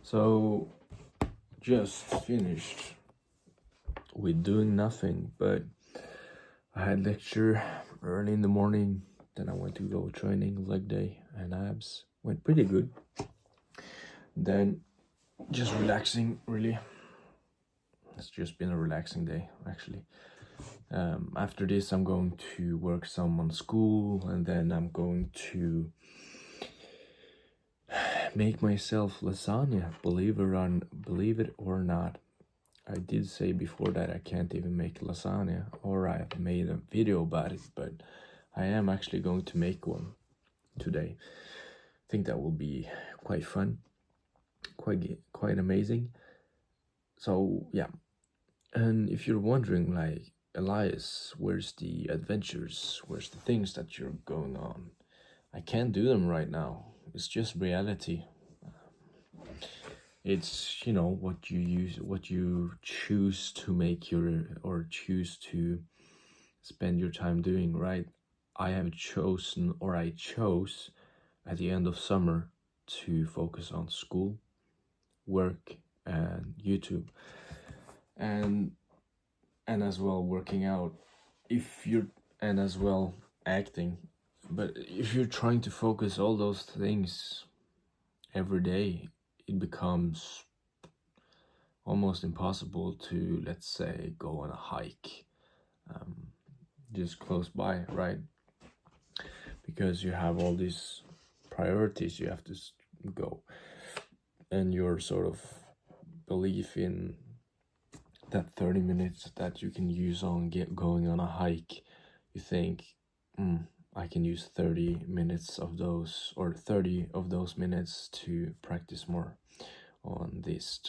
So, just finished with doing nothing, but I had lecture early in the morning. Then I went to go training, leg day and abs. Went pretty good. Then just relaxing, really. It's just been a relaxing day, actually. After this, I'm going to work some on school, and then I'm going to make myself lasagna. Believe it or not. I did say before that I can't even make lasagna, or I've made a video about it, but I am actually going to make one today. I think that will be quite fun, quite amazing. So yeah, and if you're wondering, like, Elias, where's the adventures? Where's the things that you're going on? I can't do them right now. It's just reality. It's, what you choose to make or choose to spend your time doing, right? I chose at the end of summer to focus on school, work, and YouTube, and as well working out, and as well acting. But if you're trying to focus all those things every day, it becomes almost impossible to, let's say, go on a hike just close by, right? Because you have all these priorities you have to go, and your sort of belief in that 30 minutes that you can use on going on a hike, you think, I can use 30 minutes of those, or 30 of those minutes to practice more on this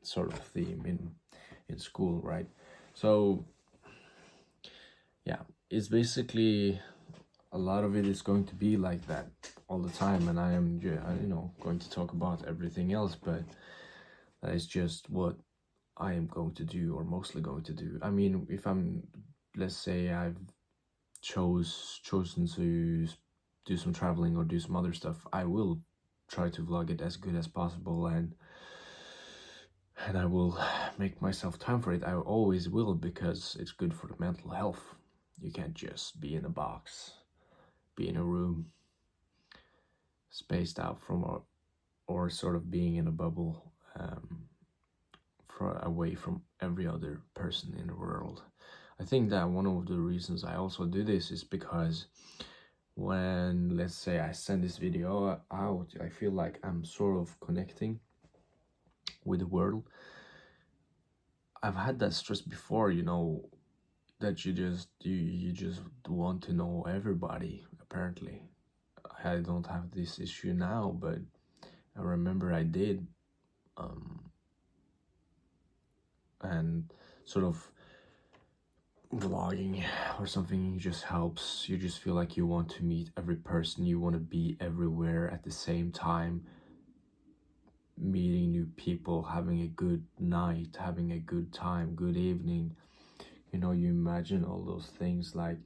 sort of theme in school, right? So yeah, it's basically, a lot of it is going to be like that all the time, and I am going to talk about everything else, but that is just what I am going to do, or mostly going to do. I mean, if let's say I've chosen to do some traveling or do some other stuff, I will try to vlog it as good as possible, and I will make myself time for it. I always will, because it's good for the mental health. You can't just be in a box, be in a room, spaced out from, or sort of being in a bubble, away from every other person in the world. I think that one of the reasons I also do this is because when, let's say, I send this video out, I feel like I'm sort of connecting with the world. I've had that stress before, that you just want to know everybody. Apparently, I don't have this issue now, but I remember I did. And sort of vlogging or something just helps. You just feel like you want to meet every person, you want to be everywhere at the same time, meeting new people, having a good night, having a good time, good evening. You imagine all those things, like,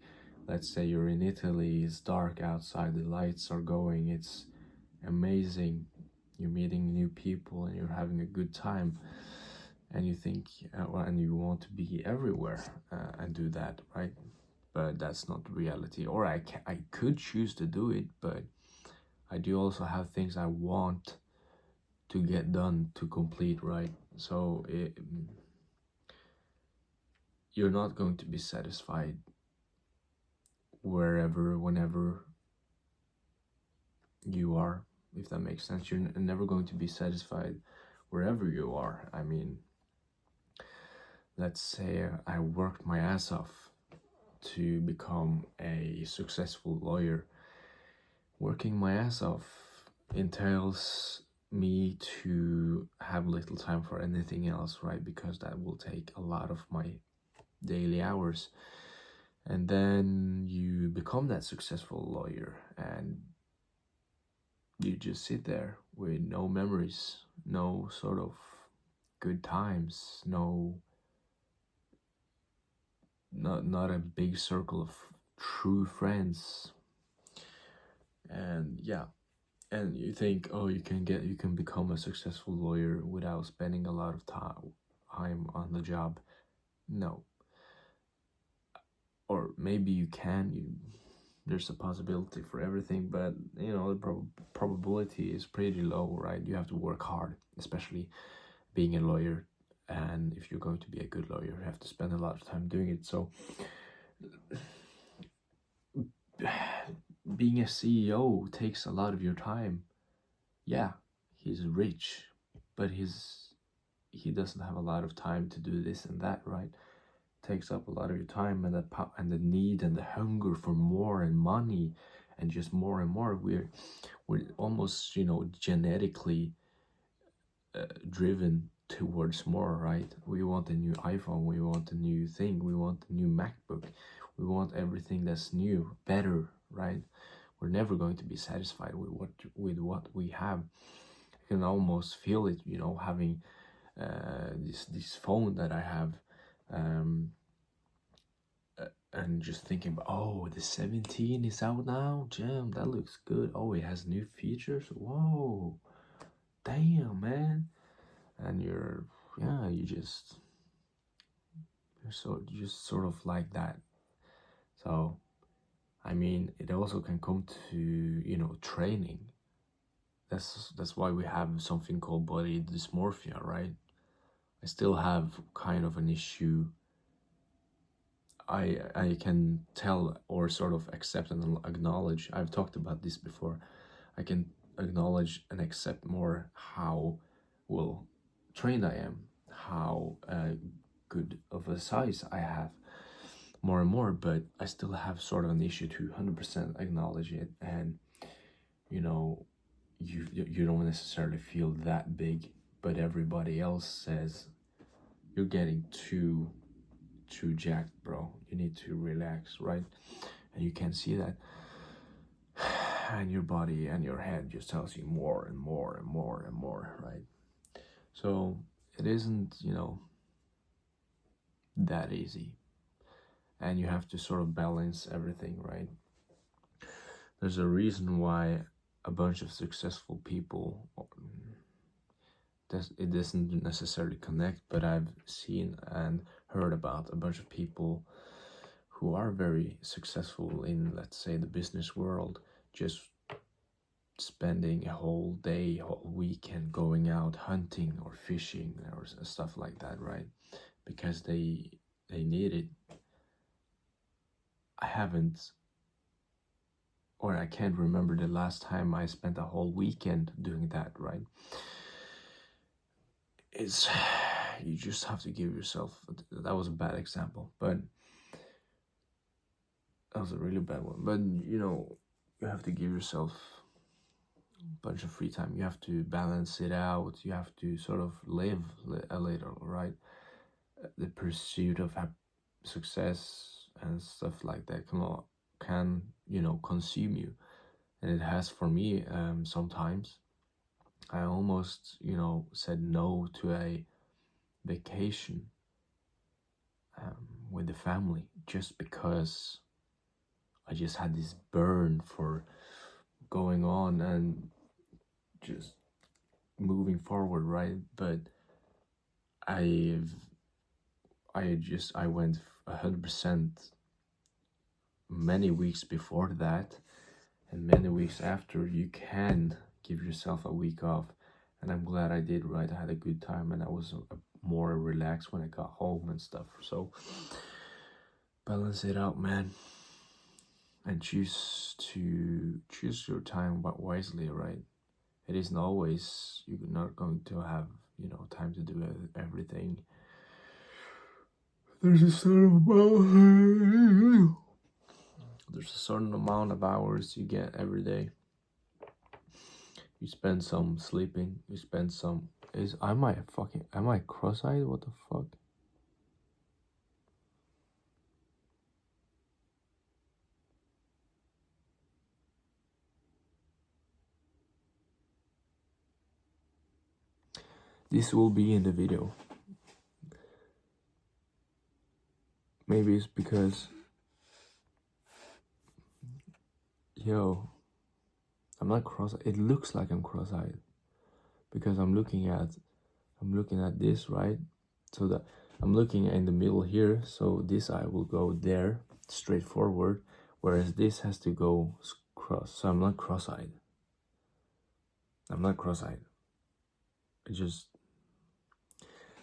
let's say you're in Italy, it's dark outside, the lights are going, it's amazing, you're meeting new people and you're having a good time, and you think, and you want to be everywhere and do that, right? But that's not reality. Or I could choose to do it, but I do also have things I want to get done, to complete, right? So you're not going to be satisfied whenever you are, if that makes sense. You're never going to be satisfied wherever you are. I mean, let's say I worked my ass off to become a successful lawyer. Working my ass off entails me to have little time for anything else, right? Because that will take a lot of my daily hours. And then you become that successful lawyer, and you just sit there with no memories, no sort of good times, not a big circle of true friends. And yeah, and you think, oh, you can become a successful lawyer without spending a lot of time on the job. No. Or maybe you can, there's a possibility for everything, but you know, the probability is pretty low, right? You have to work hard, especially being a lawyer. And if you're going to be a good lawyer, you have to spend a lot of time doing it. So being a CEO takes a lot of your time. Yeah, he's rich, but he doesn't have a lot of time to do this and that, right? It takes up a lot of your time, and the need and the hunger for more and money and just more and more. We're almost, you know, genetically driven towards more, right? We want a new iPhone, we want a new thing, we want a new MacBook, we want everything that's new, better, right? We're never going to be satisfied with what we have. I can almost feel it, you know, having this phone that I have, and just thinking about, oh, the 17 is out now, damn, that looks good. Oh, it has new features, whoa, damn, man. And you just sort of like that. So I mean, it also can come to, you know, training. That's why we have something called body dysmorphia, right? I still have kind of an issue. I can tell, or sort of accept and acknowledge, I've talked about this before, I can acknowledge and accept more how well trained I am, how good of a size I have, more and more, but I still have sort of an issue to 100% acknowledge it. And you know, you don't necessarily feel that big, but everybody else says you're getting too jacked, bro, you need to relax, right? And you can see that, and your body and your head just tells you more and more and more and more, right? So it isn't, you know, that easy, and you have to sort of balance everything, right? There's a reason why a bunch of successful people, it doesn't necessarily connect, but I've seen and heard about a bunch of people who are very successful in, let's say, the business world, just spending a whole day, whole weekend going out hunting or fishing or stuff like that, right? Because they need it. I can't remember the last time I spent a whole weekend doing that, right? You just have to give yourself, that was a bad example, but that was a really bad one. But you know, you have to give yourself a bunch of free time. You have to balance it out. You have to sort of live a little, right? The pursuit of success and stuff like that can, you know, consume you, and it has for me. Sometimes I almost, you know, said no to a vacation with the family, just because I just had this burn for going on and just moving forward, right? But I went 100% many weeks before that, and many weeks after. You can give yourself a week off, and I'm glad I did, right? I had a good time, and I was more relaxed when I got home and stuff. So balance it out, man, and choose your time wisely, right? It isn't always, you're not going to have, you know, time to do everything. There's a certain amount of hours you get every day. You spend some sleeping, you spend some, am I cross-eyed? What the fuck? This will be in the video. Maybe it's because, yo, I'm not cross. It looks like I'm cross-eyed because I'm looking at this, right? So that I'm looking in the middle here, so this eye will go there straight forward, whereas this has to go cross. So I'm not cross-eyed. It's just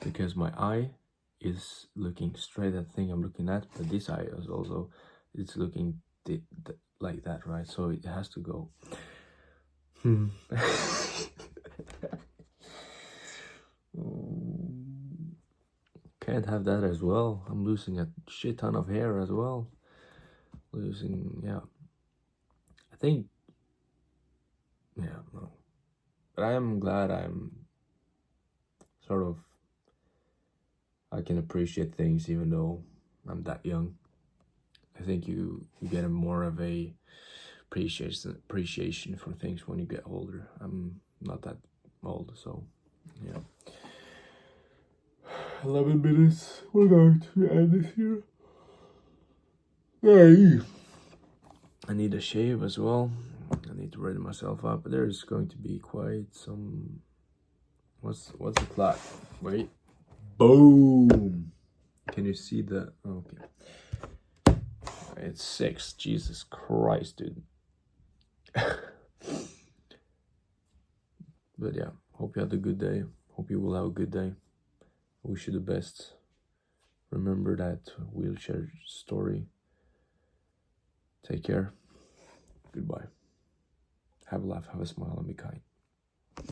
because my eye is looking straight at the thing I'm looking at, but this eye is also, it's looking like that, right? So it has to go. Can't have that as well. I'm losing a shit ton of hair as well. Yeah. I think, yeah, no. But I am glad I'm sort of, I can appreciate things even though I'm that young. I think you get a more of a appreciation for things when you get older. I'm not that old, so yeah. 11 minutes. We're going to end this here. Hey. I need a shave as well. I need to ready myself up. There's going to be quite some. What's the clock? Wait. Boom. Can you see the? Okay. It's 6. Jesus Christ, dude. But yeah, hope you had a good day. Hope you will have a good day. I wish you the best. Remember that wheelchair story. Take care. Goodbye. Have a laugh, have a smile, and be kind.